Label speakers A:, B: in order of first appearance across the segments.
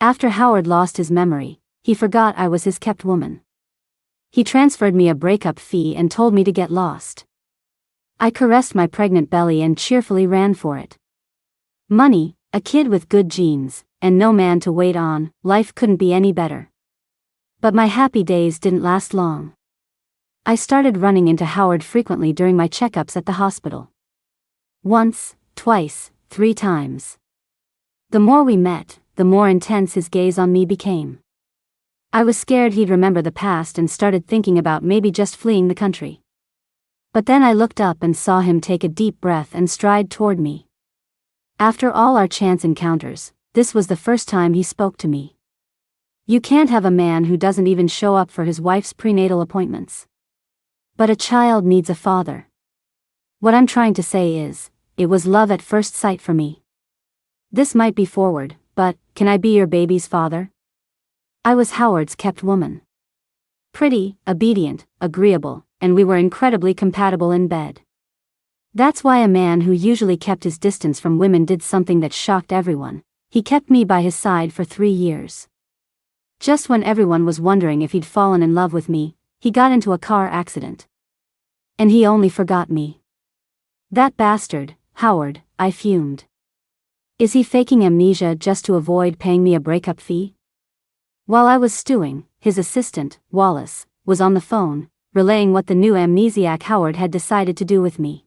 A: After Howard lost his memory, he forgot I was his kept woman. He transferred me a breakup fee and told me to get lost. I caressed my pregnant belly and cheerfully ran for it. Money, a kid with good genes, and no man to wait on, life couldn't be any better. But my happy days didn't last long. I started running into Howard frequently during my checkups at the hospital. Once, twice, 3 times. The more we met, the more intense his gaze on me became. I was scared he'd remember the past and started thinking about maybe just fleeing the country. But then I looked up and saw him take a deep breath and stride toward me. After all our chance encounters, this was the first time he spoke to me. You can't have a man who doesn't even show up for his wife's prenatal appointments. But a child needs a father. What I'm trying to say is, it was love at first sight for me. This might be forward, but, can I be your baby's father? I was Howard's kept woman. Pretty, obedient, agreeable, and we were incredibly compatible in bed. That's why a man who usually kept his distance from women did something that shocked everyone. He kept me by his side for 3 years. Just when everyone was wondering if he'd fallen in love with me, he got into a car accident. And he only forgot me. That bastard, Howard, I fumed. Is he faking amnesia just to avoid paying me a breakup fee? While I was stewing, his assistant, Wallace, was on the phone, relaying what the new amnesiac Howard had decided to do with me.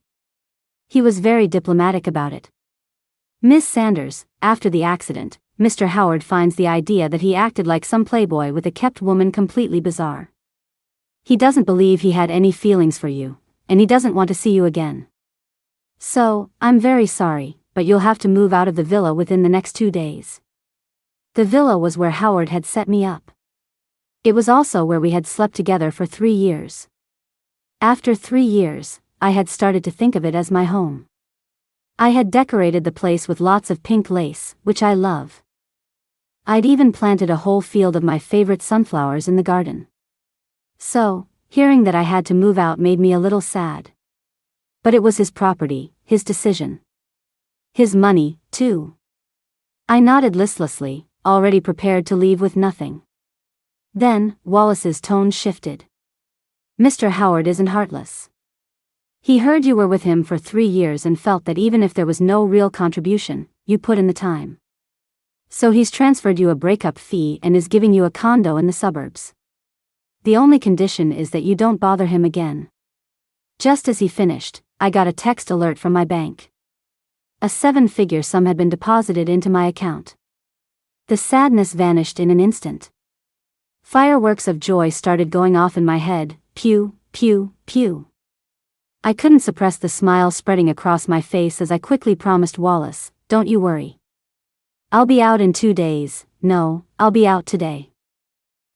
A: He was very diplomatic about it. Miss Sanders, after the accident, Mr. Howard finds the idea that he acted like some playboy with a kept woman completely bizarre. He doesn't believe he had any feelings for you, and he doesn't want to see you again. So, I'm very sorry, but you'll have to move out of the villa within the next 2 days. The villa was where Howard had set me up. It was also where we had slept together for 3 years. After 3 years, I had started to think of it as my home. I had decorated the place with lots of pink lace, which I love. I'd even planted a whole field of my favorite sunflowers in the garden. So, hearing that I had to move out made me a little sad. But it was his property, his decision. His money, too. I nodded listlessly, already prepared to leave with nothing. Then, Wallace's tone shifted. Mr. Howard isn't heartless. He heard you were with him for 3 years and felt that even if there was no real contribution, you put in the time. So he's transferred you a breakup fee and is giving you a condo in the suburbs. The only condition is that you don't bother him again. Just as he finished, I got a text alert from my bank. A 7-figure sum had been deposited into my account. The sadness vanished in an instant. Fireworks of joy started going off in my head, pew, pew, pew. I couldn't suppress the smile spreading across my face as I quickly promised Wallace, "Don't you worry. I'll be out in 2 days, no, I'll be out today.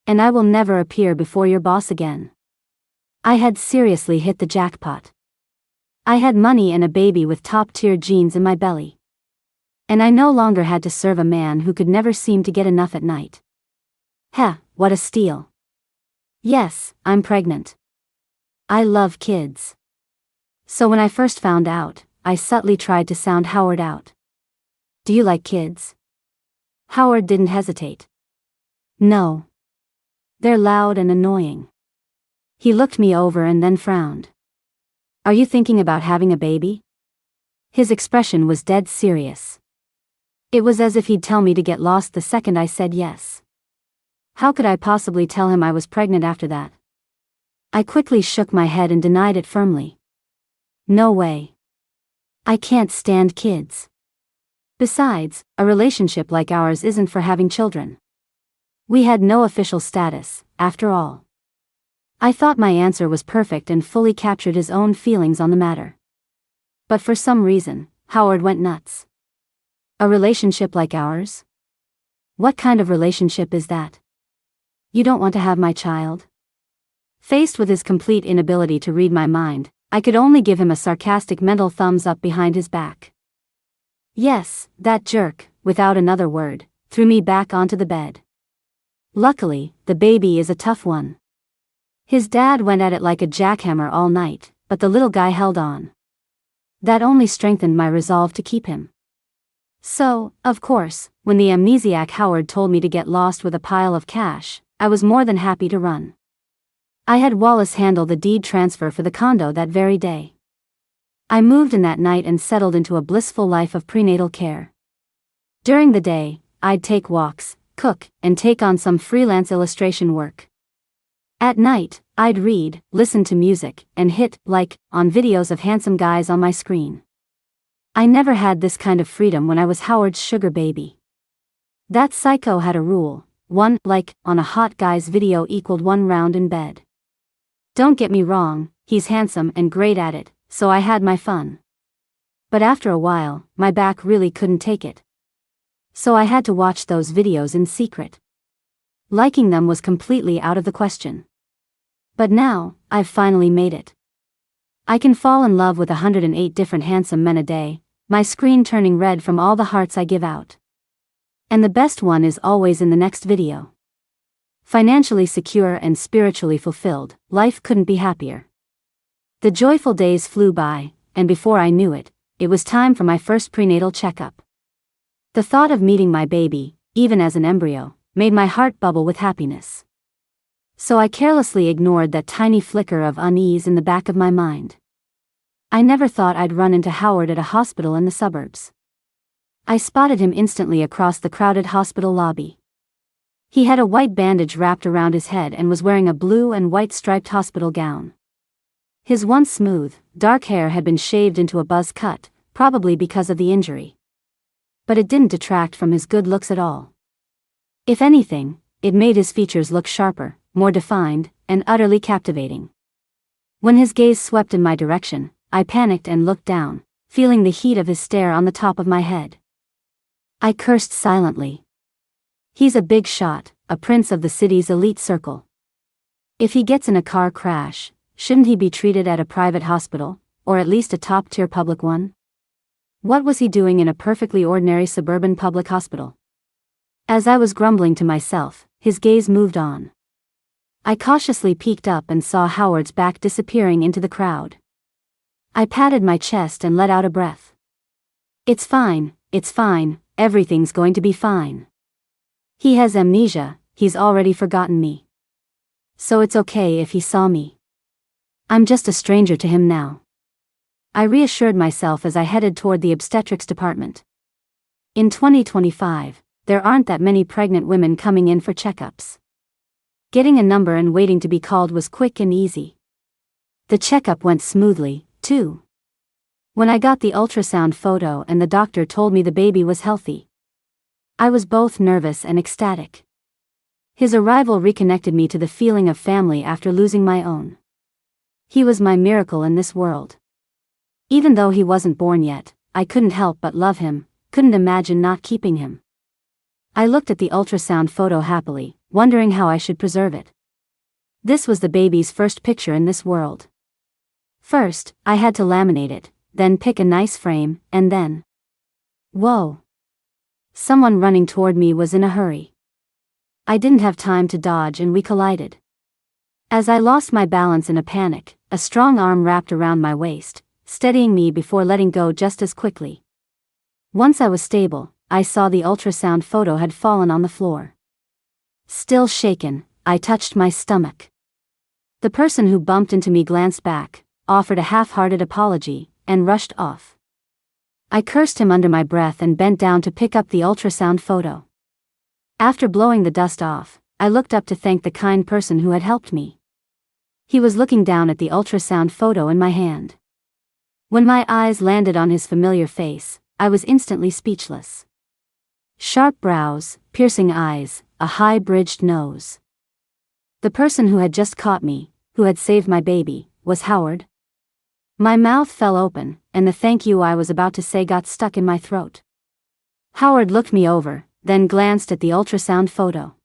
A: And I will never appear before your boss again." I had seriously hit the jackpot. I had money and a baby with top-tier genes in my belly. And I no longer had to serve a man who could never seem to get enough at night. What a steal. Yes, I'm pregnant. I love kids. So when I first found out, I subtly tried to sound Howard out. "Do you like kids?" Howard didn't hesitate. "No. They're loud and annoying." He looked me over and then frowned. "Are you thinking about having a baby?" His expression was dead serious. It was as if he'd tell me to get lost the second I said yes. How could I possibly tell him I was pregnant after that? I quickly shook my head and denied it firmly. No way. I can't stand kids. Besides, a relationship like ours isn't for having children. We had no official status, after all. I thought my answer was perfect and fully captured his own feelings on the matter. But for some reason, Howard went nuts. A relationship like ours? What kind of relationship is that? You don't want to have my child? Faced with his complete inability to read my mind, I could only give him a sarcastic mental thumbs up behind his back. Yes, that jerk, without another word, threw me back onto the bed. Luckily, the baby is a tough one. His dad went at it like a jackhammer all night, but the little guy held on. That only strengthened my resolve to keep him. So, of course, when the amnesiac Howard told me to get lost with a pile of cash, I was more than happy to run. I had Wallace handle the deed transfer for the condo that very day. I moved in that night and settled into a blissful life of prenatal care. During the day, I'd take walks, cook, and take on some freelance illustration work. At night, I'd read, listen to music, and hit like on videos of handsome guys on my screen. I never had this kind of freedom when I was Howard's sugar baby. That psycho had a rule: 1 like on a hot guy's video equaled 1 round in bed. Don't get me wrong, he's handsome and great at it, so I had my fun. But after a while, my back really couldn't take it. So I had to watch those videos in secret. Liking them was completely out of the question. But now, I've finally made it. I can fall in love with 108 different handsome men a day, my screen turning red from all the hearts I give out. And the best one is always in the next video. Financially secure and spiritually fulfilled, life couldn't be happier. The joyful days flew by, and before I knew it, it was time for my first prenatal checkup. The thought of meeting my baby, even as an embryo, made my heart bubble with happiness. So I carelessly ignored that tiny flicker of unease in the back of my mind. I never thought I'd run into Howard at a hospital in the suburbs. I spotted him instantly across the crowded hospital lobby. He had a white bandage wrapped around his head and was wearing a blue and white striped hospital gown. His once smooth, dark hair had been shaved into a buzz cut, probably because of the injury. But it didn't detract from his good looks at all. If anything, it made his features look sharper, more defined, and utterly captivating. When his gaze swept in my direction, I panicked and looked down, feeling the heat of his stare on the top of my head. I cursed silently. He's a big shot, a prince of the city's elite circle. If he gets in a car crash, shouldn't he be treated at a private hospital, or at least a top-tier public one? What was he doing in a perfectly ordinary suburban public hospital? As I was grumbling to myself, his gaze moved on. I cautiously peeked up and saw Howard's back disappearing into the crowd. I patted my chest and let out a breath. It's fine, everything's going to be fine. He has amnesia, he's already forgotten me. So it's okay if he saw me. I'm just a stranger to him now. I reassured myself as I headed toward the obstetrics department. In 2025, there aren't that many pregnant women coming in for checkups. Getting a number and waiting to be called was quick and easy. The checkup went smoothly, too. When I got the ultrasound photo and the doctor told me the baby was healthy, I was both nervous and ecstatic. His arrival reconnected me to the feeling of family after losing my own. He was my miracle in this world. Even though he wasn't born yet, I couldn't help but love him, couldn't imagine not keeping him. I looked at the ultrasound photo happily, wondering how I should preserve it. This was the baby's first picture in this world. First, I had to laminate it, then pick a nice frame, and then... Whoa! Someone running toward me was in a hurry. I didn't have time to dodge and we collided. As I lost my balance in a panic, a strong arm wrapped around my waist, steadying me before letting go just as quickly. Once I was stable, I saw the ultrasound photo had fallen on the floor. Still shaken, I touched my stomach. The person who bumped into me glanced back, offered a half-hearted apology, and rushed off. I cursed him under my breath and bent down to pick up the ultrasound photo. After blowing the dust off, I looked up to thank the kind person who had helped me. He was looking down at the ultrasound photo in my hand. When my eyes landed on his familiar face, I was instantly speechless. Sharp brows, piercing eyes, a high-bridged nose. The person who had just caught me, who had saved my baby, was Howard. My mouth fell open, and the thank you I was about to say got stuck in my throat. Howard looked me over, then glanced at the ultrasound photo.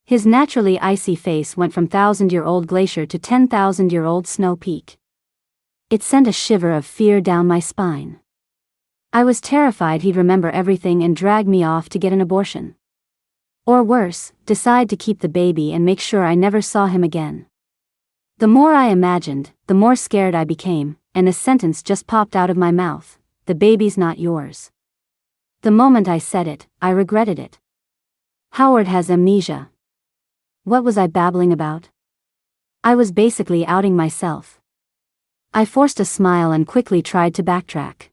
A: His naturally icy face went from 1,000-year-old glacier to 10,000-year-old snow peak. It sent a shiver of fear down my spine. I was terrified he'd remember everything and drag me off to get an abortion. Or worse, decide to keep the baby and make sure I never saw him again. The more I imagined, the more scared I became, and a sentence just popped out of my mouth: the baby's not yours. The moment I said it, I regretted it. Howard has amnesia. What was I babbling about? I was basically outing myself. I forced a smile and quickly tried to backtrack.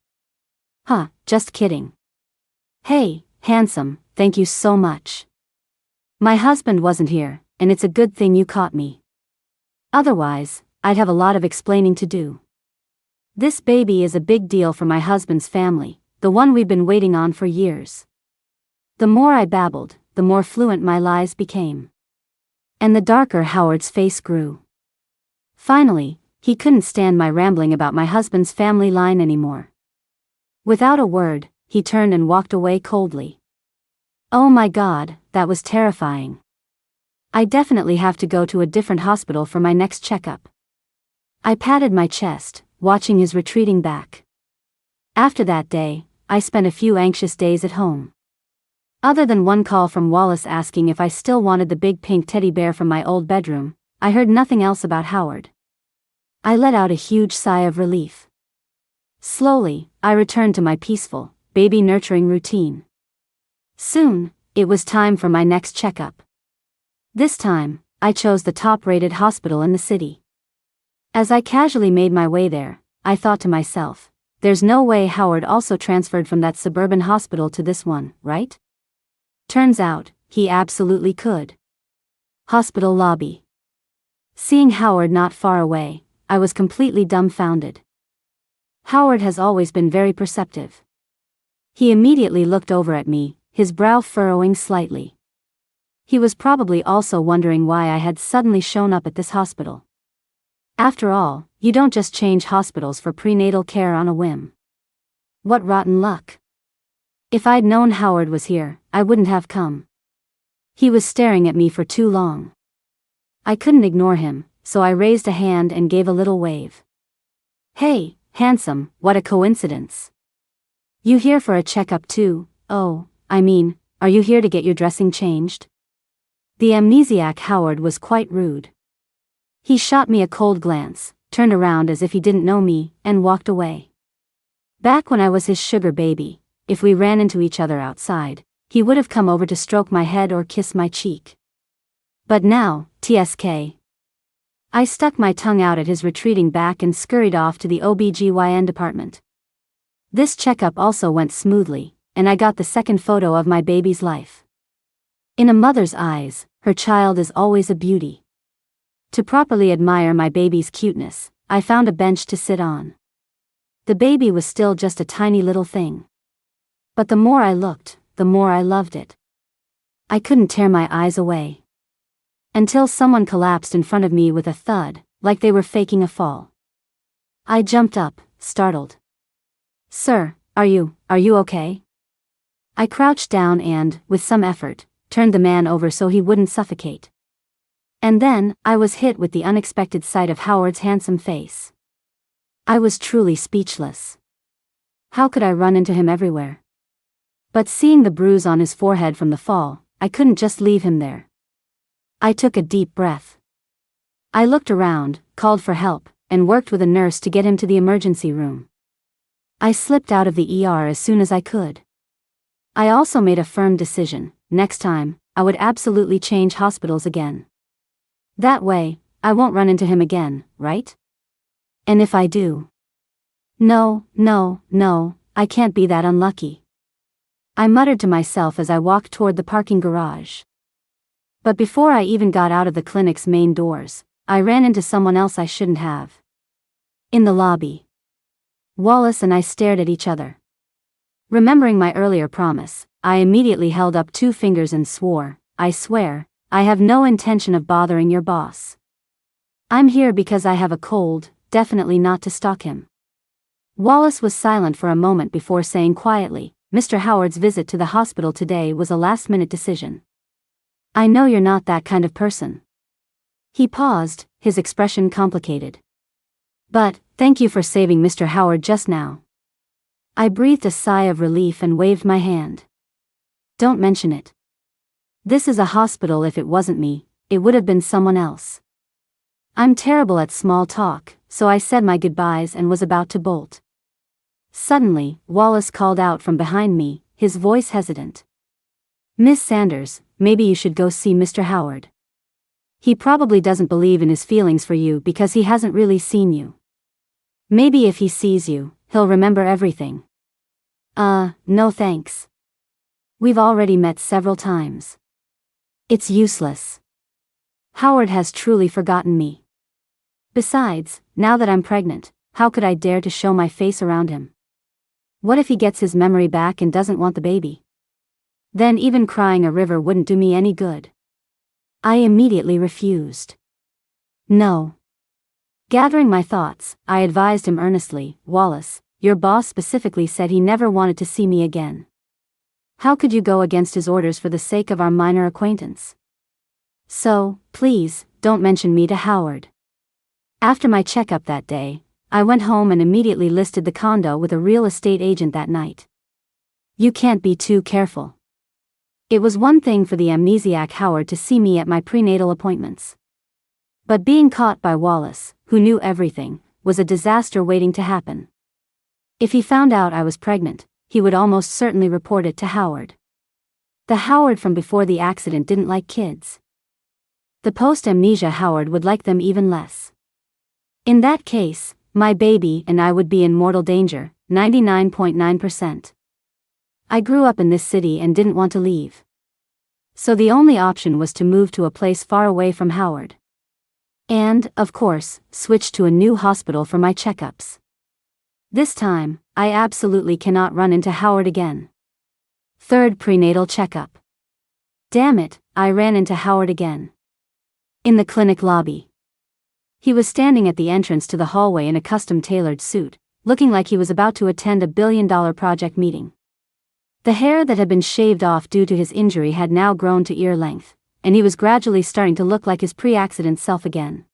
A: Just kidding. Hey, handsome, thank you so much. My husband wasn't here, and it's a good thing you caught me. Otherwise, I'd have a lot of explaining to do. This baby is a big deal for my husband's family, the one we've been waiting on for years. The more I babbled, the more fluent my lies became. And the darker Howard's face grew. Finally, he couldn't stand my rambling about my husband's family line anymore. Without a word, he turned and walked away coldly. Oh my God, that was terrifying. I definitely have to go to a different hospital for my next checkup. I patted my chest, watching his retreating back. After that day, I spent a few anxious days at home. Other than one call from Wallace asking if I still wanted the big pink teddy bear from my old bedroom, I heard nothing else about Howard. I let out a huge sigh of relief. Slowly, I returned to my peaceful, baby-nurturing routine. Soon, it was time for my next checkup. This time, I chose the top-rated hospital in the city. As I casually made my way there, I thought to myself, there's no way Howard also transferred from that suburban hospital to this one, right? Turns out, he absolutely could. Hospital lobby. Seeing Howard not far away, I was completely dumbfounded. Howard has always been very perceptive. He immediately looked over at me, his brow furrowing slightly. He was probably also wondering why I had suddenly shown up at this hospital. After all, you don't just change hospitals for prenatal care on a whim. What rotten luck. If I'd known Howard was here, I wouldn't have come. He was staring at me for too long. I couldn't ignore him, so I raised a hand and gave a little wave. Hey, handsome, what a coincidence. You here for a checkup too? Oh, are you here to get your dressing changed? The amnesiac Howard was quite rude. He shot me a cold glance, turned around as if he didn't know me, and walked away. Back when I was his sugar baby, if we ran into each other outside, he would have come over to stroke my head or kiss my cheek. But now, TSK. I stuck my tongue out at his retreating back and scurried off to the OBGYN department. This checkup also went smoothly, and I got the second photo of my baby's life. In a mother's eyes, her child is always a beauty. To properly admire my baby's cuteness, I found a bench to sit on. The baby was still just a tiny little thing. But the more I looked, the more I loved it. I couldn't tear my eyes away. Until someone collapsed in front of me with a thud, like they were faking a fall. I jumped up, startled. Sir, are you okay? I crouched down and, with some effort, turned the man over so he wouldn't suffocate. And then, I was hit with the unexpected sight of Howard's handsome face. I was truly speechless. How could I run into him everywhere? But seeing the bruise on his forehead from the fall, I couldn't just leave him there. I took a deep breath. I looked around, called for help, and worked with a nurse to get him to the emergency room. I slipped out of the ER as soon as I could. I also made a firm decision: next time, I would absolutely change hospitals again. That way, I won't run into him again, right? And if I do? No, I can't be that unlucky. I muttered to myself as I walked toward the parking garage. But before I even got out of the clinic's main doors, I ran into someone else I shouldn't have. In the lobby. Wallace and I stared at each other. Remembering my earlier promise, I immediately held up 2 fingers and swore, I swear, I have no intention of bothering your boss. I'm here because I have a cold, definitely not to stalk him. Wallace was silent for a moment before saying quietly, Mr. Howard's visit to the hospital today was a last-minute decision. I know you're not that kind of person. He paused, his expression complicated. But, thank you for saving Mr. Howard just now. I breathed a sigh of relief and waved my hand. Don't mention it. This is a hospital. If it wasn't me, it would have been someone else. I'm terrible at small talk, so I said my goodbyes and was about to bolt. Suddenly, Wallace called out from behind me, his voice hesitant. "Miss Sanders, maybe you should go see Mr. Howard. He probably doesn't believe in his feelings for you because he hasn't really seen you. Maybe if he sees you, he'll remember everything." No thanks. We've already met several times. It's useless. Howard has truly forgotten me. Besides, now that I'm pregnant, how could I dare to show my face around him? What if he gets his memory back and doesn't want the baby? Then even crying a river wouldn't do me any good. I immediately refused. No. Gathering my thoughts, I advised him earnestly, "Wallace, your boss specifically said he never wanted to see me again. How could you go against his orders for the sake of our minor acquaintance? So, please, don't mention me to Howard." After my checkup that day, I went home and immediately listed the condo with a real estate agent that night. You can't be too careful. It was one thing for the amnesiac Howard to see me at my prenatal appointments. But being caught by Wallace, who knew everything, was a disaster waiting to happen. If he found out I was pregnant, he would almost certainly report it to Howard. The Howard from before the accident didn't like kids. The post-amnesia Howard would like them even less. In that case, my baby and I would be in mortal danger, 99.9%. I grew up in this city and didn't want to leave. So the only option was to move to a place far away from Howard. And, of course, switch to a new hospital for my checkups. This time, I absolutely cannot run into Howard again. Third prenatal checkup. Damn it, I ran into Howard again. In the clinic lobby. He was standing at the entrance to the hallway in a custom-tailored suit, looking like he was about to attend a billion-dollar project meeting. The hair that had been shaved off due to his injury had now grown to ear length, and he was gradually starting to look like his pre-accident self again.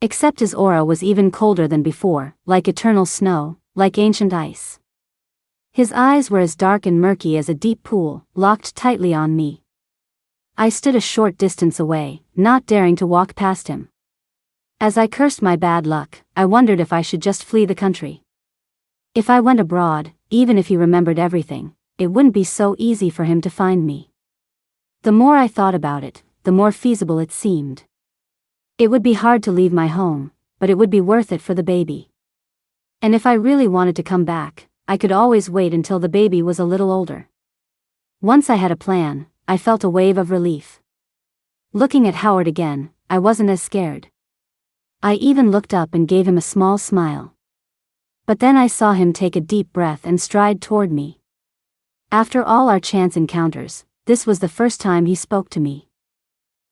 A: Except his aura was even colder than before, like eternal snow, like ancient ice. His eyes were as dark and murky as a deep pool, locked tightly on me. I stood a short distance away, not daring to walk past him. As I cursed my bad luck, I wondered if I should just flee the country. If I went abroad, even if he remembered everything, it wouldn't be so easy for him to find me. The more I thought about it, the more feasible it seemed. It would be hard to leave my home, but it would be worth it for the baby. And if I really wanted to come back, I could always wait until the baby was a little older. Once I had a plan, I felt a wave of relief. Looking at Howard again, I wasn't as scared. I even looked up and gave him a small smile. But then I saw him take a deep breath and stride toward me. After all our chance encounters, this was the first time he spoke to me.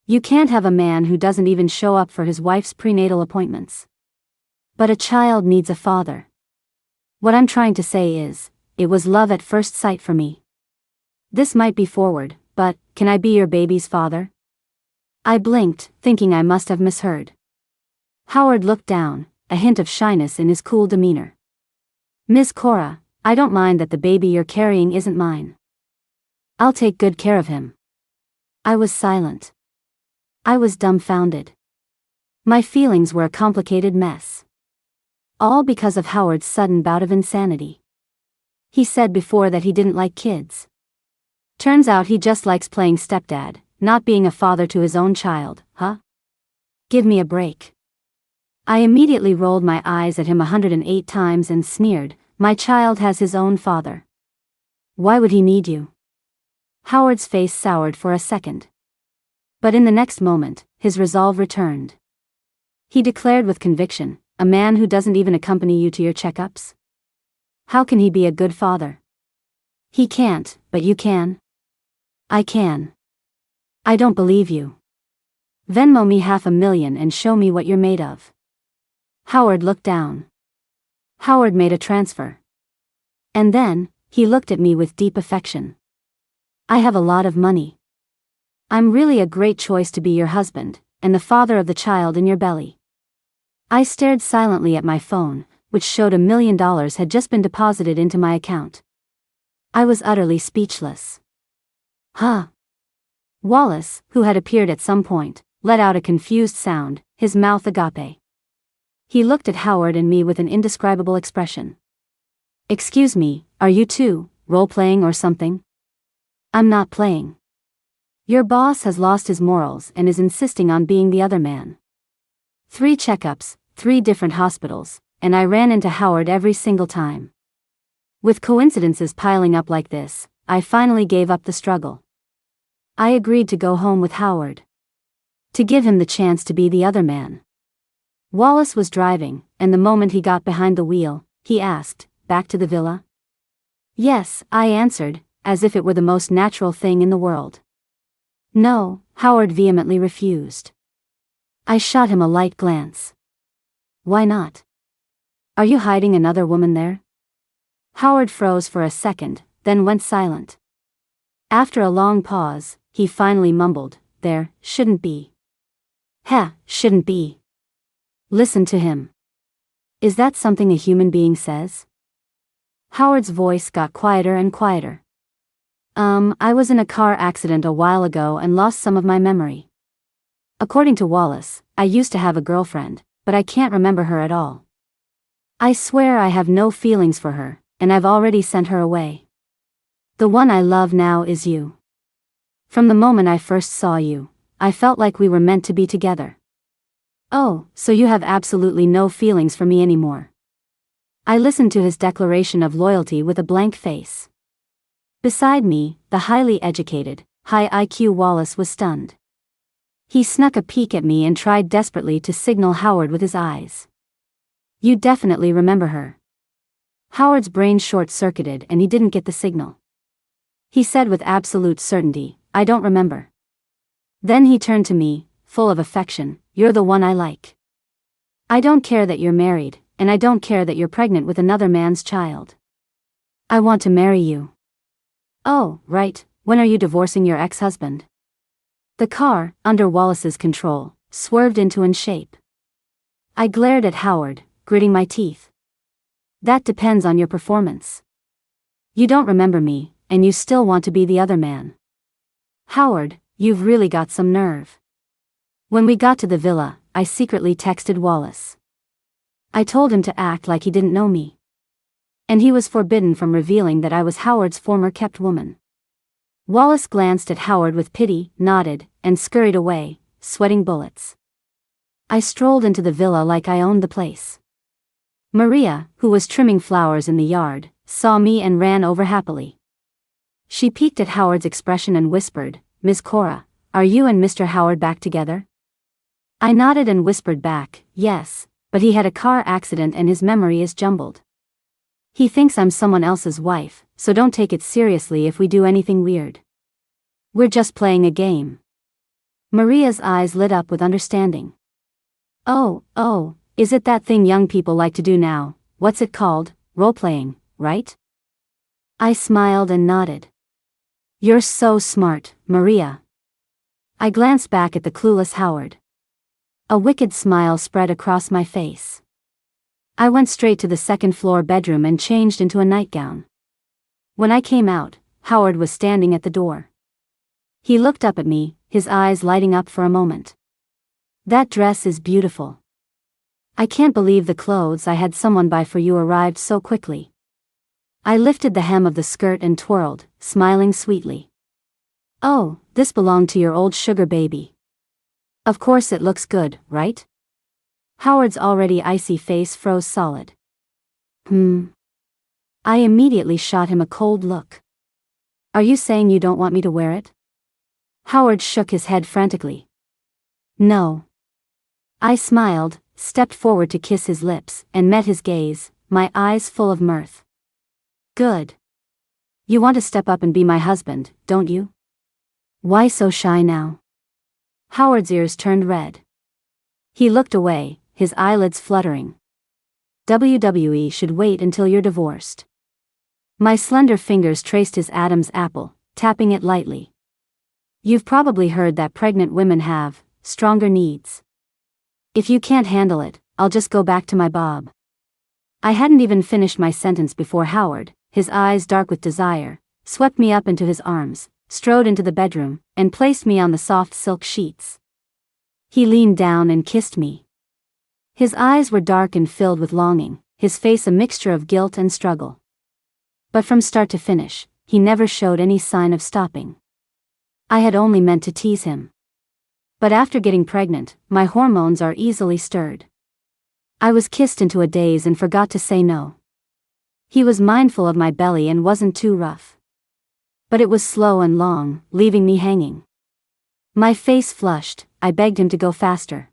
A: You can't have a man who doesn't even show up for his wife's prenatal appointments. But a child needs a father. What I'm trying to say is, it was love at first sight for me. This might be forward, but, can I be your baby's father? I blinked, thinking I must have misheard. Howard looked down, a hint of shyness in his cool demeanor. "Miss Cora, I don't mind that the baby you're carrying isn't mine. I'll take good care of him." I was silent. I was dumbfounded. My feelings were a complicated mess. All because of Howard's sudden bout of insanity. He said before that he didn't like kids. Turns out he just likes playing stepdad, not being a father to his own child, huh? Give me a break. I immediately rolled my eyes at him 108 times and sneered, "My child has his own father. Why would he need you?" Howard's face soured for a second. But in the next moment, his resolve returned. He declared with conviction, "A man who doesn't even accompany you to your checkups? How can he be a good father?" "He can't, but you can." "I can." "I don't believe you. Venmo me $500,000 and show me what you're made of." Howard looked down. Howard made a transfer. And then, he looked at me with deep affection. "I have a lot of money. I'm really a great choice to be your husband, and the father of the child in your belly." I stared silently at my phone, which showed $1 million had just been deposited into my account. I was utterly speechless. Huh? Wallace, who had appeared at some point, let out a confused sound, his mouth agape. He looked at Howard and me with an indescribable expression. "Excuse me, are you two role-playing or something? I'm not playing. Your boss has lost his morals and is insisting on being the other man. 3 checkups, 3 different hospitals, and I ran into Howard every single time. With coincidences piling up like this, I finally gave up the struggle. I agreed to go home with Howard. To give him the chance to be the other man. Wallace was driving, and the moment he got behind the wheel, he asked, "Back to the villa?" "Yes," I answered, as if it were the most natural thing in the world. "No," Howard vehemently refused. I shot him a light glance. "Why not? Are you hiding another woman there?" Howard froze for a second, then went silent. After a long pause, he finally mumbled, "There shouldn't be." Shouldn't be. Listen to him. Is that something a human being says? Howard's voice got quieter and quieter. I was in a car accident a while ago and lost some of my memory. According to Wallace, I used to have a girlfriend, but I can't remember her at all. I swear I have no feelings for her, and I've already sent her away. The one I love now is you. From the moment I first saw you, I felt like we were meant to be together. Oh, so you have absolutely no feelings for me anymore. I listened to his declaration of loyalty with a blank face. Beside me, the highly educated, high IQ Wallace was stunned. He snuck a peek at me and tried desperately to signal Howard with his eyes. You definitely remember her. Howard's brain short-circuited and he didn't get the signal. He said with absolute certainty, I don't remember. Then he turned to me, full of affection, you're the one I like. I don't care that you're married, and I don't care that you're pregnant with another man's child. I want to marry you. Oh, right, when are you divorcing your ex-husband? The car, under Wallace's control, swerved into an shape. I glared at Howard, gritting my teeth. That depends on your performance. You don't remember me, and you still want to be the other man. Howard, you've really got some nerve. When we got to the villa, I secretly texted Wallace. I told him to act like he didn't know me. And he was forbidden from revealing that I was Howard's former kept woman. Wallace glanced at Howard with pity, nodded, and scurried away, sweating bullets. I strolled into the villa like I owned the place. Maria, who was trimming flowers in the yard, saw me and ran over happily. She peeked at Howard's expression and whispered, Miss Cora, are you and Mr. Howard back together? I nodded and whispered back, yes, but he had a car accident and his memory is jumbled. He thinks I'm someone else's wife, so don't take it seriously if we do anything weird. We're just playing a game. Maria's eyes lit up with understanding. Oh, is it that thing young people like to do now? What's it called? Role-playing, right? I smiled and nodded. You're so smart, Maria. I glanced back at the clueless Howard. A wicked smile spread across my face. I went straight to the second-floor bedroom and changed into a nightgown. When I came out, Howard was standing at the door. He looked up at me, his eyes lighting up for a moment. That dress is beautiful. I can't believe the clothes I had someone buy for you arrived so quickly. I lifted the hem of the skirt and twirled, smiling sweetly. Oh, this belonged to your old sugar baby. Of course it looks good, right? Howard's already icy face froze solid. I immediately shot him a cold look. Are you saying you don't want me to wear it? Howard shook his head frantically. No. I smiled, stepped forward to kiss his lips, and met his gaze, my eyes full of mirth. Good. You want to step up and be my husband, don't you? Why so shy now? Howard's ears turned red. He looked away, his eyelids fluttering. WWE should wait until you're divorced. My slender fingers traced his Adam's apple, tapping it lightly. You've probably heard that pregnant women have stronger needs. If you can't handle it, I'll just go back to my Bob. I hadn't even finished my sentence before Howard, his eyes dark with desire, swept me up into his arms, strode into the bedroom, and placed me on the soft silk sheets. He leaned down and kissed me. His eyes were dark and filled with longing, his face a mixture of guilt and struggle. But from start to finish, he never showed any sign of stopping. I had only meant to tease him. But after getting pregnant, my hormones are easily stirred. I was kissed into a daze and forgot to say no. He was mindful of my belly and wasn't too rough. But it was slow and long, leaving me hanging. My face flushed, I begged him to go faster.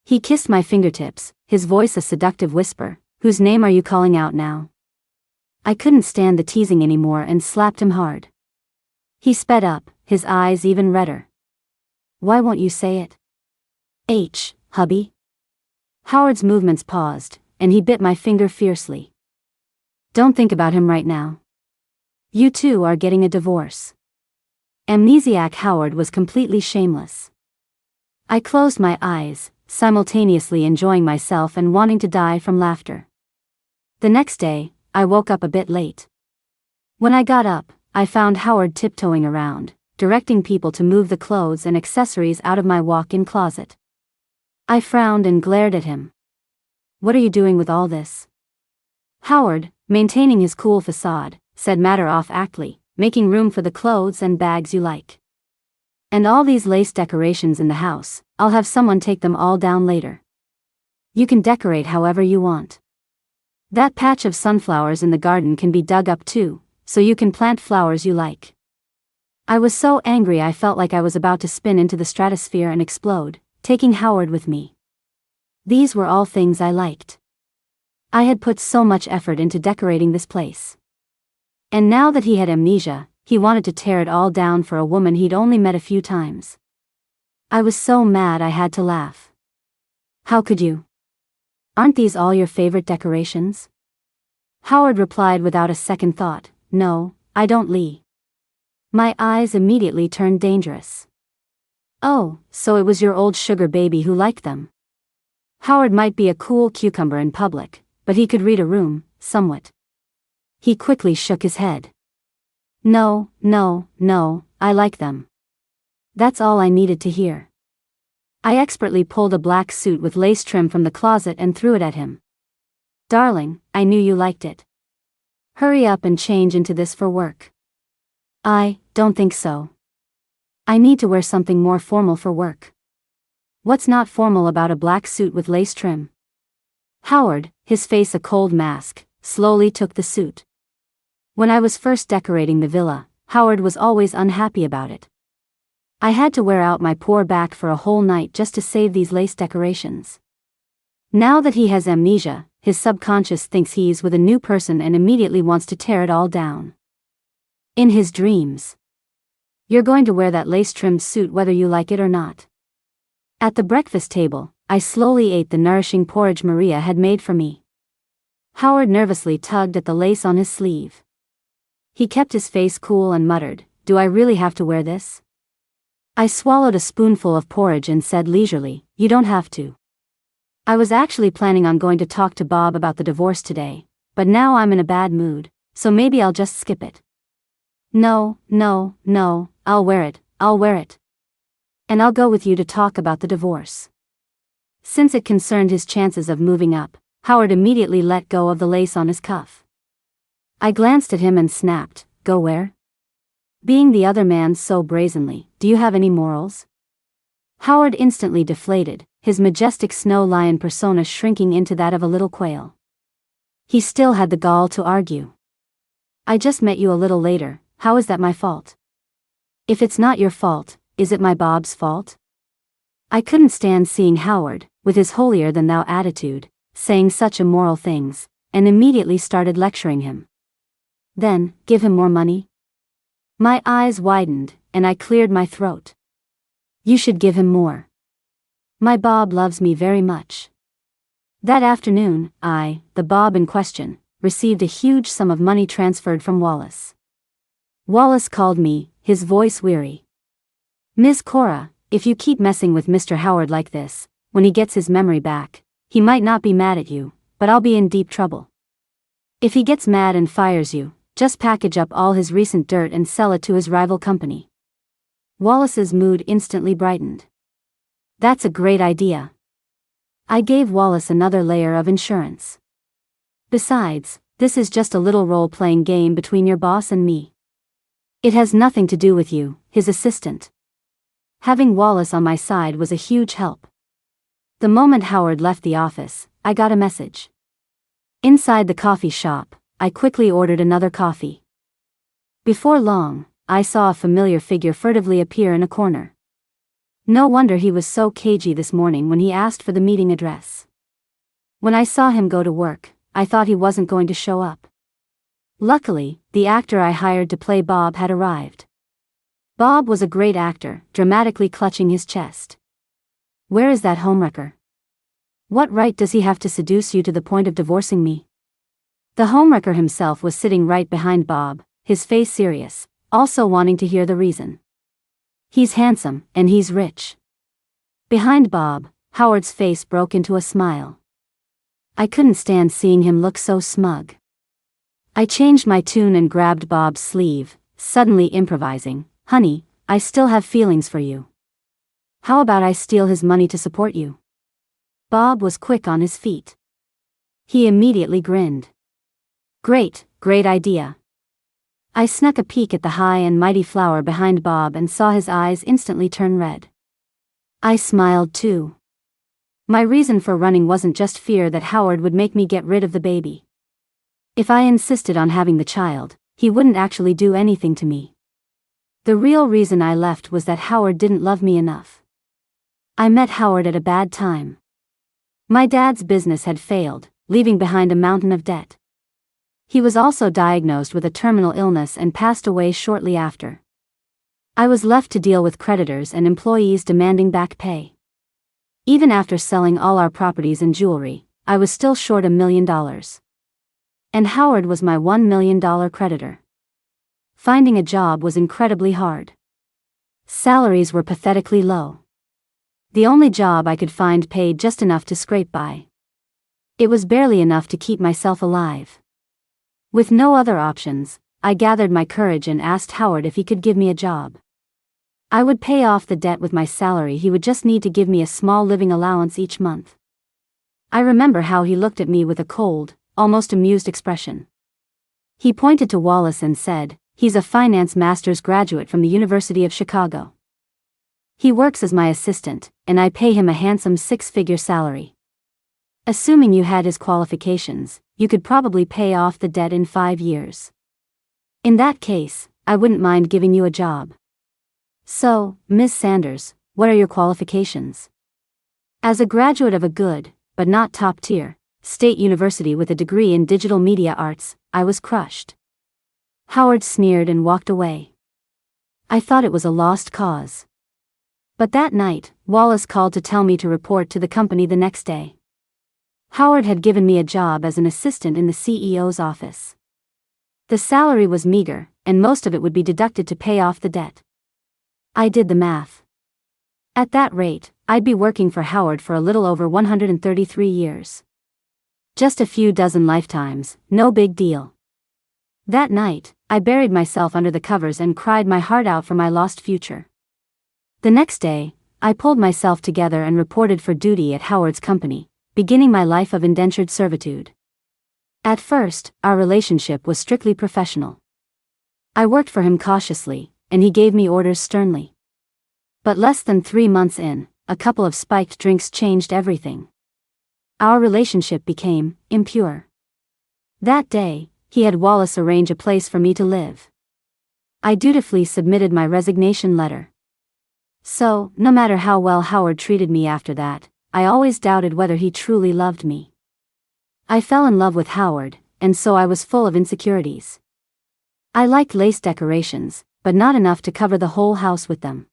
A: He kissed my fingertips, his voice a seductive whisper, "Whose name are you calling out now?" I couldn't stand the teasing anymore and slapped him hard. He sped up, his eyes even redder. "Why won't you say it?" Hubby?" Howard's movements paused, and he bit my finger fiercely. "Don't think about him right now. You two are getting a divorce." Amnesiac Howard was completely shameless. I closed my eyes, simultaneously enjoying myself and wanting to die from laughter. The next day, I woke up a bit late. When I got up, I found Howard tiptoeing around, directing people to move the clothes and accessories out of my walk-in closet. I frowned and glared at him. "What are you doing with all this?" Howard, maintaining his cool facade, said matter-of-factly, "Making room for the clothes and bags you like. And all these lace decorations in the house, I'll have someone take them all down later. You can decorate however you want. That patch of sunflowers in the garden can be dug up too, so you can plant flowers you like." I was so angry I felt like I was about to spin into the stratosphere and explode, taking Howard with me. These were all things I liked. I had put so much effort into decorating this place. And now that he had amnesia, he wanted to tear it all down for a woman he'd only met a few times. I was so mad I had to laugh. "How could you? Aren't these all your favorite decorations?" Howard replied without a second thought, "No, I don't, Lee." My eyes immediately turned dangerous. "Oh, so it was your old sugar baby who liked them." Howard might be a cool cucumber in public, but he could read a room, somewhat. He quickly shook his head. No, I like them." That's all I needed to hear. I expertly pulled a black suit with lace trim from the closet and threw it at him. "Darling, I knew you liked it. Hurry up and change into this for work." "I don't think so. I need to wear something more formal for work." "What's not formal about a black suit with lace trim?" Howard, his face a cold mask, slowly took the suit. When I was first decorating the villa, Howard was always unhappy about it. I had to wear out my poor back for a whole night just to save these lace decorations. Now that he has amnesia, his subconscious thinks he's with a new person and immediately wants to tear it all down. In his dreams. "You're going to wear that lace-trimmed suit whether you like it or not." At the breakfast table, I slowly ate the nourishing porridge Maria had made for me. Howard nervously tugged at the lace on his sleeve. He kept his face cool and muttered, "Do I really have to wear this?" I swallowed a spoonful of porridge and said leisurely, "You don't have to. I was actually planning on going to talk to Bob about the divorce today, but now I'm in a bad mood, so maybe I'll just skip it." No, I'll wear it. And I'll go with you to talk about the divorce." Since it concerned his chances of moving up, Howard immediately let go of the lace on his cuff. I glanced at him and snapped, "Go where?" Being the other man so brazenly, "Do you have any morals?" Howard instantly deflated, his majestic snow lion persona shrinking into that of a little quail. He still had the gall to argue. "I just met you a little later, how is that my fault?" "If it's not your fault, is it my Bob's fault?" I couldn't stand seeing Howard, with his holier-than-thou attitude, saying such immoral things, and immediately started lecturing him. "Then, give him more money?" My eyes widened, and I cleared my throat. "You should give him more. My Bob loves me very much." That afternoon, the Bob in question, received a huge sum of money transferred from Wallace. Wallace called me, his voice weary. "Ms. Cora, if you keep messing with Mr. Howard like this, when he gets his memory back, he might not be mad at you, but I'll be in deep trouble. If he gets mad and fires you, just package up all his recent dirt and sell it to his rival company." Wallace's mood instantly brightened. "That's a great idea." I gave Wallace another layer of insurance. Besides, This is just a little role-playing game between your boss and me. It has nothing to do with you, his assistant. Having Wallace on my side was a huge help. The moment Howard left the office, I got a message. Inside the coffee shop, I quickly ordered another coffee. Before long, I saw a familiar figure furtively appear in a corner. No wonder he was so cagey this morning when he asked for the meeting address. When I saw him go to work, I thought he wasn't going to show up. Luckily, the actor I hired to play Bob had arrived. Bob was a great actor, dramatically clutching his chest. Where is that homewrecker? What right does he have to seduce you to the point of divorcing me? The homewrecker himself was sitting right behind Bob, his face serious, also wanting to hear the reason. He's handsome, and he's rich. Behind Bob, Howard's face broke into a smile. I couldn't stand seeing him look so smug. I changed my tune and grabbed Bob's sleeve, suddenly improvising, "Honey, I still have feelings for you. How about I steal his money to support you?" Bob was quick on his feet. He immediately grinned. Great idea. I snuck a peek at the high and mighty flower behind Bob and saw his eyes instantly turn red. I smiled too. My reason for running wasn't just fear that Howard would make me get rid of the baby. If I insisted on having the child, he wouldn't actually do anything to me. The real reason I left was that Howard didn't love me enough. I met Howard at a bad time. My dad's business had failed, leaving behind a mountain of debt. He was also diagnosed with a terminal illness and passed away shortly after. I was left to deal with creditors and employees demanding back pay. Even after selling all our properties and jewelry, I was still short $1 million. And Howard was my $1 million creditor. Finding a job was incredibly hard. Salaries were pathetically low. The only job I could find paid just enough to scrape by. It was barely enough to keep myself alive. With no other options, I gathered my courage and asked Howard if he could give me a job. I would pay off the debt with my salary. He would just need to give me a small living allowance each month. I remember how he looked at me with a cold, almost amused expression. He pointed to Wallace and said, "He's a finance master's graduate from the University of Chicago. He works as my assistant, and I pay him a handsome 6-figure salary. Assuming you had his qualifications, you could probably pay off the debt in 5 years. In that case, I wouldn't mind giving you a job. So, Ms. Sanders, what are your qualifications?" As a graduate of a good, but not top-tier, state university with a degree in digital media arts, I was crushed. Howard sneered and walked away. I thought it was a lost cause. But that night, Wallace called to tell me to report to the company the next day. Howard had given me a job as an assistant in the CEO's office. The salary was meager, and most of it would be deducted to pay off the debt. I did the math. At that rate, I'd be working for Howard for a little over 133 years. Just a few dozen lifetimes, no big deal. That night, I buried myself under the covers and cried my heart out for my lost future. The next day, I pulled myself together and reported for duty at Howard's company, beginning my life of indentured servitude. At first, our relationship was strictly professional. I worked for him cautiously, and he gave me orders sternly. But less than 3 months in, a couple of spiked drinks changed everything. Our relationship became impure. That day, he had Wallace arrange a place for me to live. I dutifully submitted my resignation letter. So, no matter how well Howard treated me after that, I always doubted whether he truly loved me. I fell in love with Howard, and so I was full of insecurities. I liked lace decorations, but not enough to cover the whole house with them.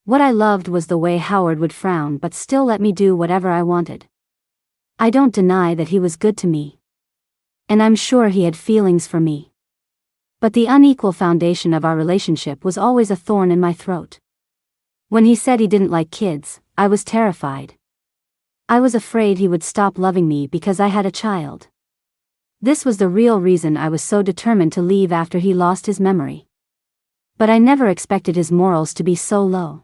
A: What I loved was the way Howard would frown but still let me do whatever I wanted. I don't deny that he was good to me. And I'm sure he had feelings for me. But the unequal foundation of our relationship was always a thorn in my throat. When he said he didn't like kids, I was terrified. I was afraid he would stop loving me because I had a child. This was the real reason I was so determined to leave after he lost his memory. But I never expected his morals to be so low.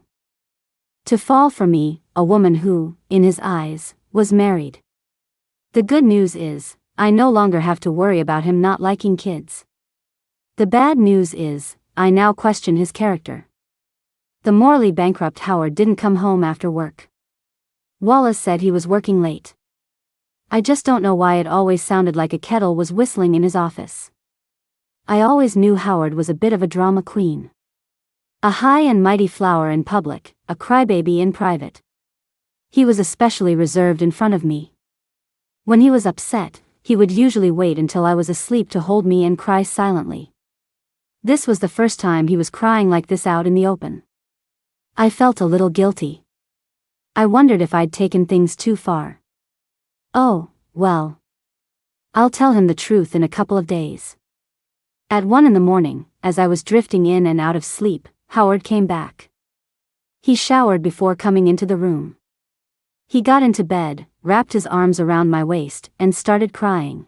A: To fall for me, a woman who, in his eyes, was married. The good news is, I no longer have to worry about him not liking kids. The bad news is, I now question his character. The morally bankrupt Howard didn't come home after work. Wallace said he was working late. I just don't know why it always sounded like a kettle was whistling in his office. I always knew Howard was a bit of a drama queen. A high and mighty flower in public, a crybaby in private. He was especially reserved in front of me. When he was upset, he would usually wait until I was asleep to hold me and cry silently. This was the first time he was crying like this out in the open. I felt a little guilty. I wondered if I'd taken things too far. Oh, well. I'll tell him the truth in a couple of days. At 1 a.m, as I was drifting in and out of sleep, Howard came back. He showered before coming into the room. He got into bed, wrapped his arms around my waist, and started crying.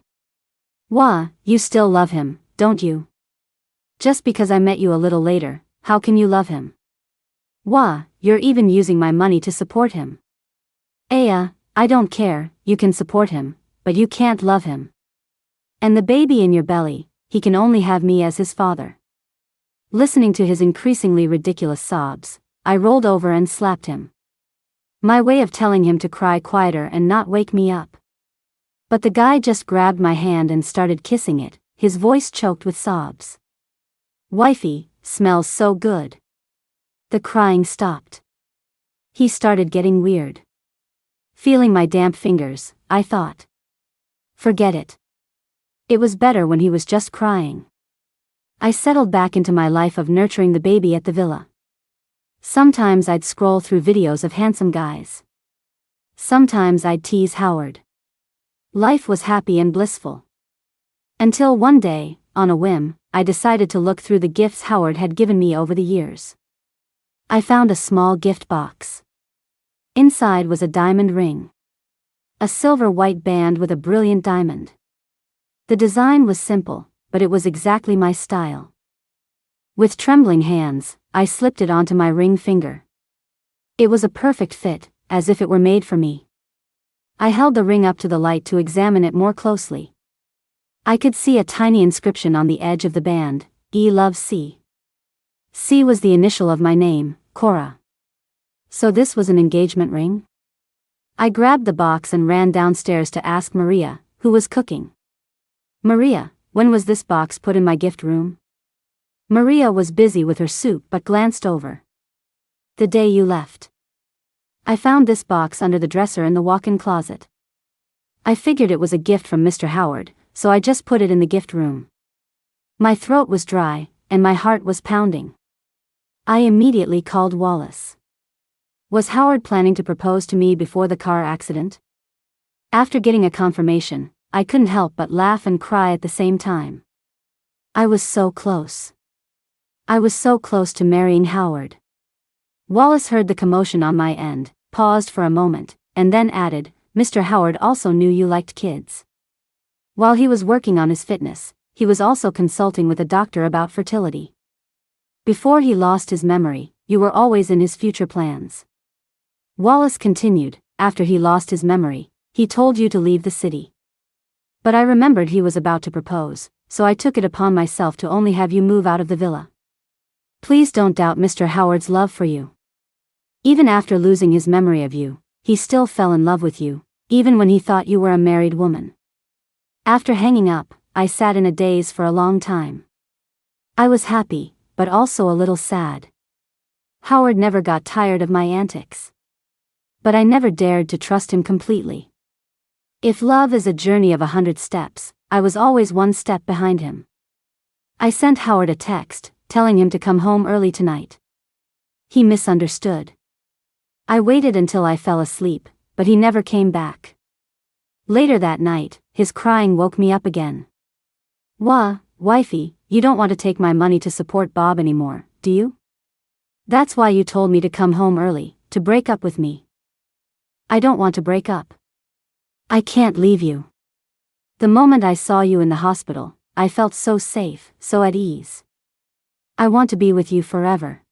A: "Wah, you still love him, don't you? Just because I met you a little later, how can you love him? Wah, you're even using my money to support him. I don't care, you can support him, but you can't love him. And the baby in your belly, he can only have me as his father." Listening to his increasingly ridiculous sobs, I rolled over and slapped him. My way of telling him to cry quieter and not wake me up. But the guy just grabbed my hand and started kissing it, his voice choked with sobs. "Wifey, smells so good." The crying stopped. He started getting weird. Feeling my damp fingers, I thought, forget it. It was better when he was just crying. I settled back into my life of nurturing the baby at the villa. Sometimes I'd scroll through videos of handsome guys. Sometimes I'd tease Howard. Life was happy and blissful. Until one day, on a whim, I decided to look through the gifts Howard had given me over the years. I found a small gift box. Inside was a diamond ring. A silver white band with a brilliant diamond. The design was simple, but it was exactly my style. With trembling hands, I slipped it onto my ring finger. It was a perfect fit, as if it were made for me. I held the ring up to the light to examine it more closely. I could see a tiny inscription on the edge of the band, "E Love C." C was the initial of my name, Cora. So this was an engagement ring? I grabbed the box and ran downstairs to ask Maria, who was cooking. "Maria, when was this box put in my gift room?" Maria was busy with her soup but glanced over. "The day you left. I found this box under the dresser in the walk-in closet. I figured it was a gift from Mr. Howard, so I just put it in the gift room." My throat was dry, and my heart was pounding. I immediately called Wallace. Was Howard planning to propose to me before the car accident? After getting a confirmation, I couldn't help but laugh and cry at the same time. I was so close. I was so close to marrying Howard. Wallace heard the commotion on my end, paused for a moment, and then added, "Mr. Howard also knew you liked kids. While he was working on his fitness, he was also consulting with a doctor about fertility. Before he lost his memory, you were always in his future plans." Wallace continued, "After he lost his memory, he told you to leave the city. But I remembered he was about to propose, so I took it upon myself to only have you move out of the villa. Please don't doubt Mr. Howard's love for you. Even after losing his memory of you, he still fell in love with you, even when he thought you were a married woman." After hanging up, I sat in a daze for a long time. I was happy, but also a little sad. Howard never got tired of my antics. But I never dared to trust him completely. If love is a journey of 100 steps, I was always one step behind him. I sent Howard a text, telling him to come home early tonight. He misunderstood. I waited until I fell asleep, but he never came back. Later that night, his crying woke me up again. "Wah, wifey, you don't want to take my money to support Bob anymore, do you? That's why you told me to come home early, to break up with me." "I don't want to break up. I can't leave you. The moment I saw you in the hospital, I felt so safe, so at ease. I want to be with you forever.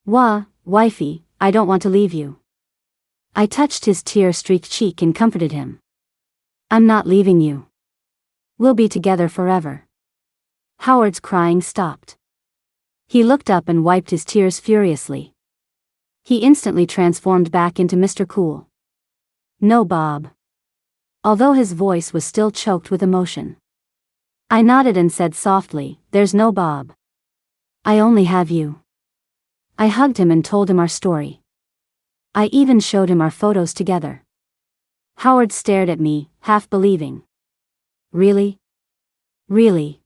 A: Wah, wifey, I don't want to leave you." I touched his tear-streaked cheek and comforted him. "I'm not leaving you. We'll be together forever. Howard's crying stopped. He looked up and wiped his tears furiously. He instantly transformed back into Mr. Cool. No, Bob. Although his voice was still choked with emotion. I nodded and said softly, there's no Bob. I only have you. I hugged him and told him our story. I even showed him our photos together. Howard stared at me, half believing. Really? Really?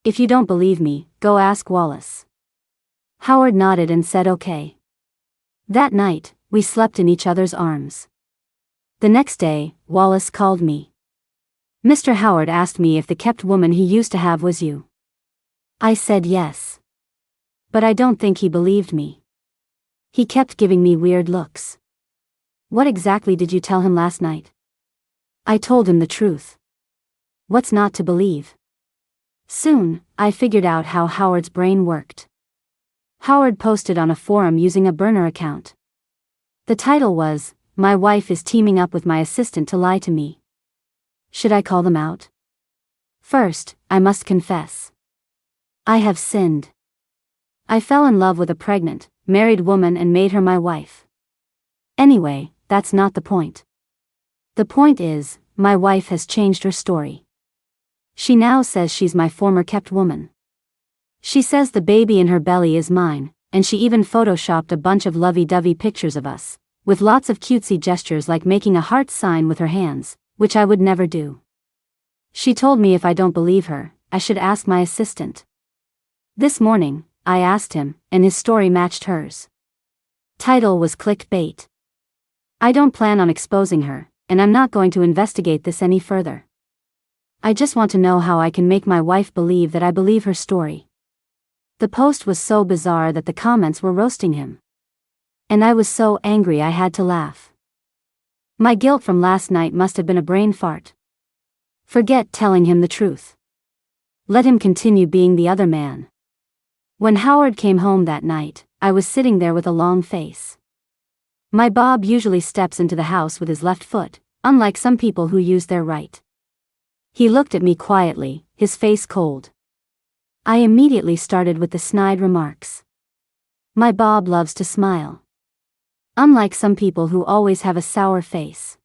A: If you don't believe me, go ask Wallace. Howard nodded and said okay. That night, we slept in each other's arms. The next day, Wallace called me. Mr. Howard asked me if the kept woman he used to have was you. I said yes. But I don't think he believed me. He kept giving me weird looks. What exactly did you tell him last night? I told him the truth. What's not to believe? Soon, I figured out how Howard's brain worked. Howard posted on a forum using a burner account. The title was, "My wife is teaming up with my assistant to lie to me." Should I call them out? First, I must confess. I have sinned. I fell in love with a pregnant, married woman and made her my wife. Anyway, that's not the point. The point is, my wife has changed her story. She now says she's my former kept woman. She says the baby in her belly is mine, and she even photoshopped a bunch of lovey-dovey pictures of us, with lots of cutesy gestures like making a heart sign with her hands, which I would never do. She told me if I don't believe her, I should ask my assistant. This morning, I asked him, and his story matched hers. Title was clickbait. I don't plan on exposing her, and I'm not going to investigate this any further. I just want to know how I can make my wife believe that I believe her story. The post was so bizarre that the comments were roasting him. And I was so angry I had to laugh. My guilt from last night must have been a brain fart. Forget telling him the truth. Let him continue being the other man. When Howard came home that night, I was sitting there with a long face. My Bob usually steps into the house with his left foot, unlike some people who use their right. He looked at me quietly, his face cold. I immediately started with the snide remarks. My Bob loves to smile. Unlike some people who always have a sour face.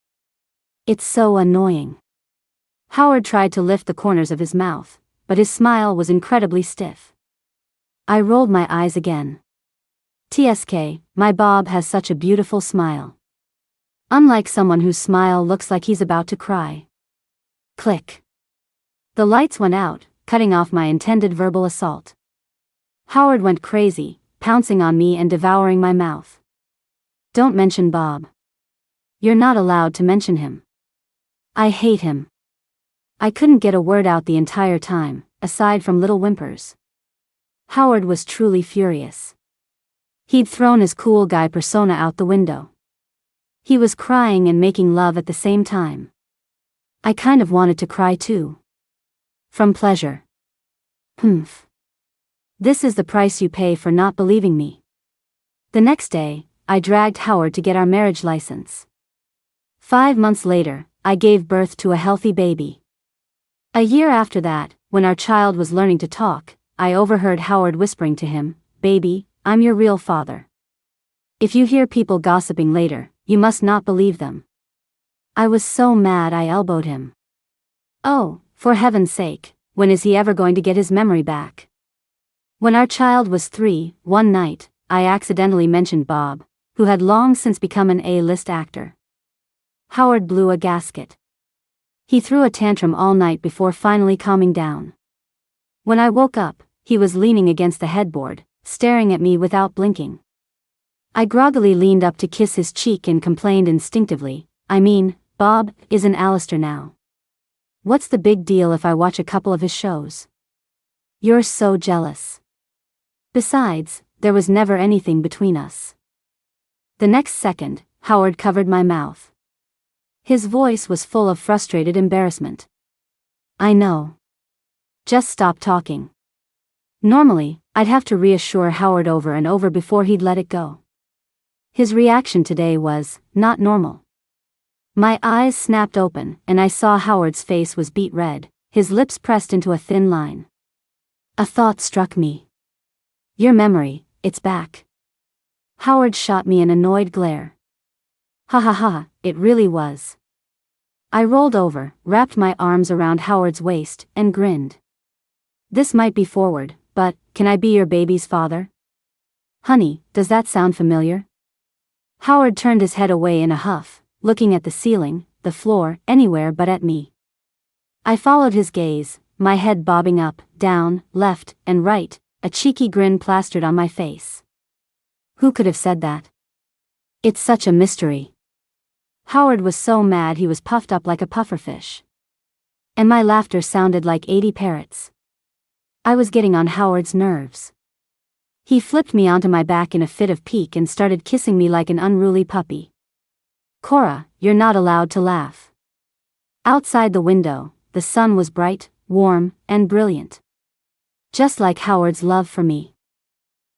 A: It's so annoying. Howard tried to lift the corners of his mouth, but his smile was incredibly stiff. I rolled my eyes again. TSK, my Bob has such a beautiful smile. Unlike someone whose smile looks like he's about to cry. Click. The lights went out, cutting off my intended verbal assault. Howard went crazy, pouncing on me and devouring my mouth. Don't mention Bob. You're not allowed to mention him. I hate him. I couldn't get a word out the entire time, aside from little whimpers. Howard was truly furious. He'd thrown his cool guy persona out the window. He was crying and making love at the same time. I kind of wanted to cry too. From pleasure. Humph. This is the price you pay for not believing me. The next day, I dragged Howard to get our marriage license. 5 months later, I gave birth to a healthy baby. A year after that, when our child was learning to talk, I overheard Howard whispering to him, "Baby, I'm your real father. If you hear people gossiping later, you must not believe them." I was so mad I elbowed him. Oh, for heaven's sake, when is he ever going to get his memory back? When our child was 3, one night, I accidentally mentioned Bob, who had long since become an A-list actor. Howard blew a gasket. He threw a tantrum all night before finally calming down. When I woke up, he was leaning against the headboard, staring at me without blinking. I groggily leaned up to kiss his cheek and complained instinctively, Bob isn't Alistair now. What's the big deal if I watch a couple of his shows? You're so jealous. Besides, there was never anything between us. The next second, Howard covered my mouth. His voice was full of frustrated embarrassment. I know. Just stop talking. Normally, I'd have to reassure Howard over and over before he'd let it go. His reaction today was not normal. My eyes snapped open, and I saw Howard's face was beet red, his lips pressed into a thin line. A thought struck me. Your memory, it's back. Howard shot me an annoyed glare. Ha ha ha, it really was. I rolled over, wrapped my arms around Howard's waist, and grinned. This might be forward, but, can I be your baby's father? Honey, does that sound familiar? Howard turned his head away in a huff, looking at the ceiling, the floor, anywhere but at me. I followed his gaze, my head bobbing up, down, left, and right, a cheeky grin plastered on my face. Who could have said that? It's such a mystery. Howard was so mad he was puffed up like a pufferfish. And my laughter sounded like 80 parrots. I was getting on Howard's nerves. He flipped me onto my back in a fit of pique and started kissing me like an unruly puppy. Cora, you're not allowed to laugh. Outside the window, the sun was bright, warm, and brilliant. Just like Howard's love for me.